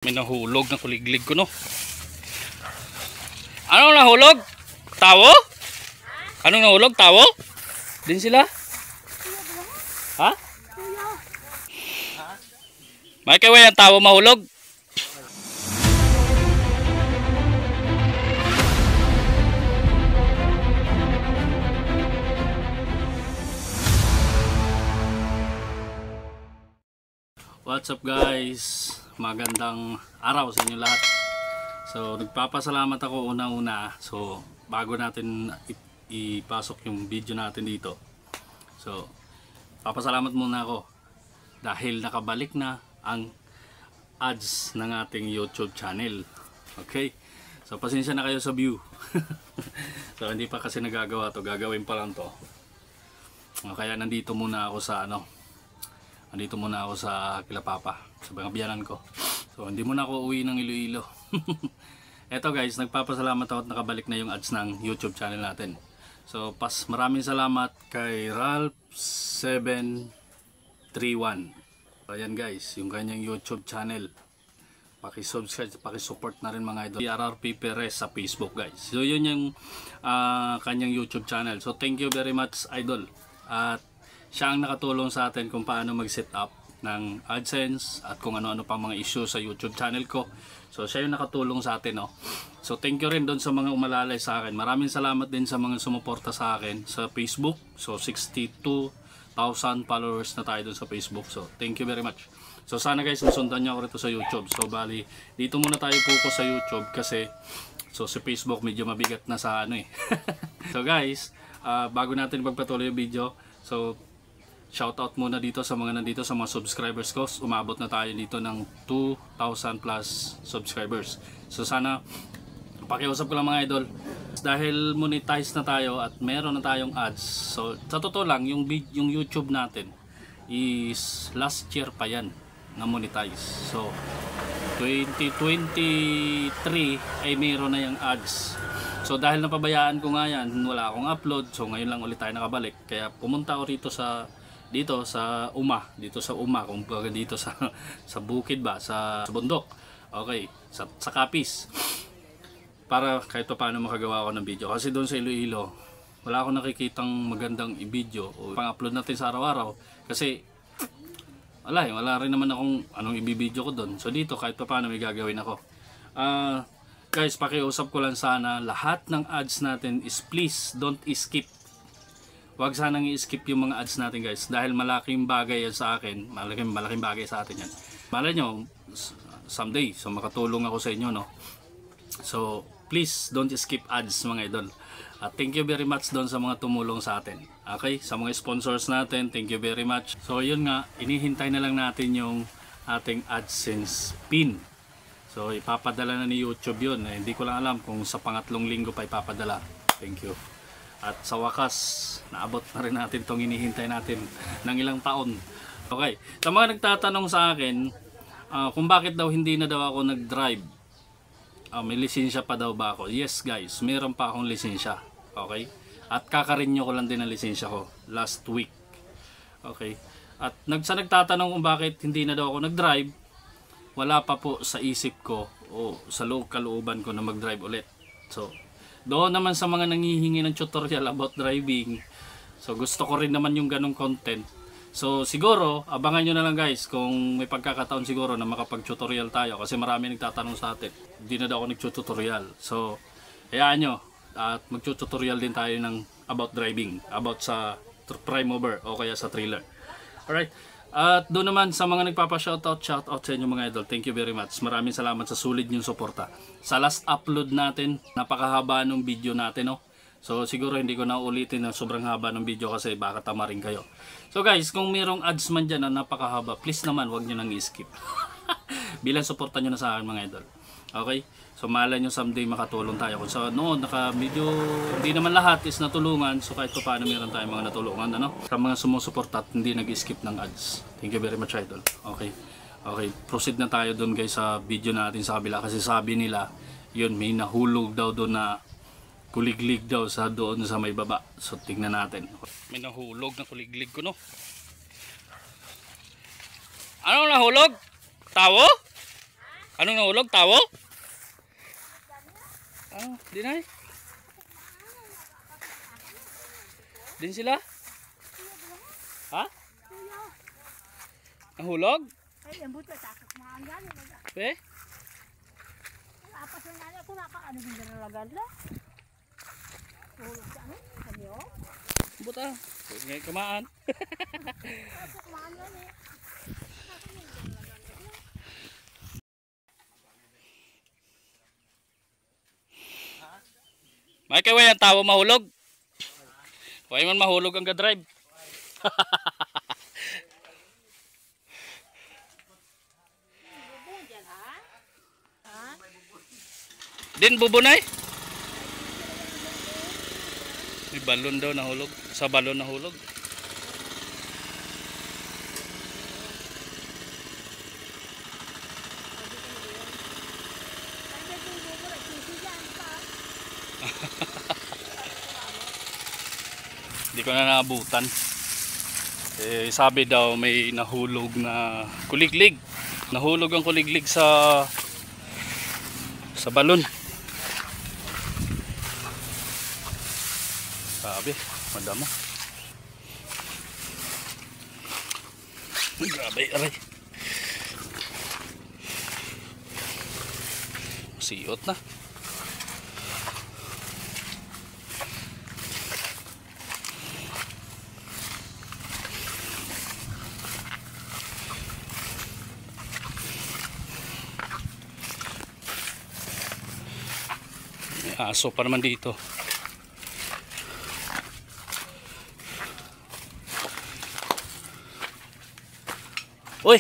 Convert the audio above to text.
May nahulog na kuliglig ko, no? Anong nahulog? Tawo? Anong nahulog? Tawo? Din sila? Ha? May kayo yung tawo mahulog? What's up guys? Magandang araw sa inyo lahat. So nagpapasalamat ako una-una. So bago natin ipasok yung video natin dito. So papasalamat muna ako dahil nakabalik na ang ads ng ating YouTube channel. Okay? So pasensya na kayo sa view. So hindi pa kasi nagagawa to, gagawin pa lang to. Kaya nandito muna ako sa Andito muna ako sa kila Papa, sa mga biyanan ko. So hindi muna ako uwi ng Iloilo. Eto guys, nagpapasalamat ako at nakabalik na yung ads ng YouTube channel natin. So maraming salamat kay Ralph731. Ayan guys, yung kanyang YouTube channel. Paki-subscribe, paki-support na rin mga idol. RRP Perez sa Facebook guys. So yun yung kanyang YouTube channel. So thank you very much idol. At siya ang nakatulong sa atin kung paano mag-set up ng AdSense at kung ano-ano pang mga issue sa YouTube channel ko. So siya yung nakatulong sa atin, no? So thank you rin doon sa mga umalalay sa akin. Maraming salamat din sa mga sumuporta sa akin sa Facebook. So 62,000 followers na tayo doon sa Facebook. So thank you very much. So sana guys masundan niyo ako rito sa YouTube. So bali dito muna tayo focus sa YouTube kasi sa Facebook medyo mabigat na sa So guys, bago natin pagpatuloy yung video, so shoutout muna dito sa mga nandito, sa mga subscribers ko. Umabot na tayo dito ng 2,000 plus subscribers. So sana pakiusap ko lang mga idol, dahil monetize na tayo at meron na tayong ads. So sa totoo lang yung YouTube natin is last year pa yan na monetize. So 2023 ay meron na yung ads. So dahil napabayaan ko nga yan, wala akong upload. So ngayon lang ulit tayo nakabalik. Kaya pumunta ako rito sa Uma, kung baga dito sa bukid ba, sa bundok. Okay, sa Capiz. Para kahit pa paano makagawa ako ng video. Kasi doon sa Iloilo, wala akong nakikitang magandang i-video o pang-upload natin sa araw-araw. Kasi wala rin naman akong anong i-video ko doon. So dito kahit pa paano may gagawin ako. Guys, pakiusap ko lang sana, lahat ng ads natin is please don't skip. Huwag sanang i-skip yung mga ads natin guys, dahil malaking bagay yan sa akin, malaking bagay sa atin yan. Malay nyo, someday, so makatulong ako sa inyo, no? So, please don't skip ads mga idol. At thank you very much doon sa mga tumulong sa atin. Okay, sa mga sponsors natin, thank you very much. So, yun nga, inihintay na lang natin yung ating AdSense PIN. So, ipapadala na ni YouTube yun. Hindi ko lang alam kung sa pangatlong linggo pa ipapadala. Thank you. At sa wakas, naabot na rin natin itong inihintay natin ng ilang taon. Okay, sa mga nagtatanong sa akin kung bakit daw hindi na daw ako nag-drive, may lisensya pa daw ba ako? Yes guys, meron pa akong lisensya. Okay, at kakarenew ko lang din ang lisensya ko last week. Okay, at sa nagtatanong kung bakit hindi na daw ako nag-drive, wala pa po sa isip ko o sa kalooban ko na mag-drive ulit. So doon naman sa mga nangihingi ng tutorial about driving, so gusto ko rin naman yung ganong content. So siguro abangan nyo na lang guys kung may pagkakataon siguro na makapag-tutorial tayo, kasi marami nagtatanong sa atin, hindi na daw ako nag-tutorial. So hayaan nyo at mag-tutorial din tayo ng about driving, about sa prime mover o kaya sa trailer. Alright, at doon naman sa mga nagpapa-shoutout sa inyo mga idol, thank you very much. Maraming salamat sa sulit yung suporta. Sa last upload natin, napakahaba ng video natin, no? So siguro hindi ko na ulitin na sobrang haba ng video kasi baka tamarin kayo. So guys, kung mayroong ads man dyan na napakahaba, please naman wag nyo nang i-skip. Bilang suporta nyo na sa akin mga idol. Okay? So malay nyo someday makatulong tayo. Kung sa noon, medyo hindi naman lahat is natulungan. So kahit pa paano meron tayong mga natulungan, ano? Sa mga sumusuporta at hindi nag-skip ng ads. Thank you very much idol. Okay. Okay, proceed na tayo doon guys sa video natin sa kabila. Kasi sabi nila, yun, may nahulog daw doon na kuliglig daw sa doon sa may baba. So tingnan natin. May nahulog na kuliglig ko, no? Anong nahulog? Tawo? Anong nahulog? Tawo? Ano? Di na eh. Din sila? Ha? Nahulog? Ay, ang buto takot mga yan. Eh? Apas na nga ako ano din nalagad la. Hulog sa ano? Kanyo? Buta. Ngayon kamaan. Pasok maan yan eh. May kaya yung tawo mahulog. Huwag man mahulog ang ga-drive. Bubo dyan ha? Ha? Din bubunay? May balon daw nahulog. Sa balon nahulog. Ay, may bubo nagsisi dyan pa. Hindi ko na naabutan. Eh, sabi daw may nahulog na kuliglig. Nahulog ang kuliglig sa balon. Sabi, madamo. Grabe, aray. Siot na. May aso pa naman dito. Uy!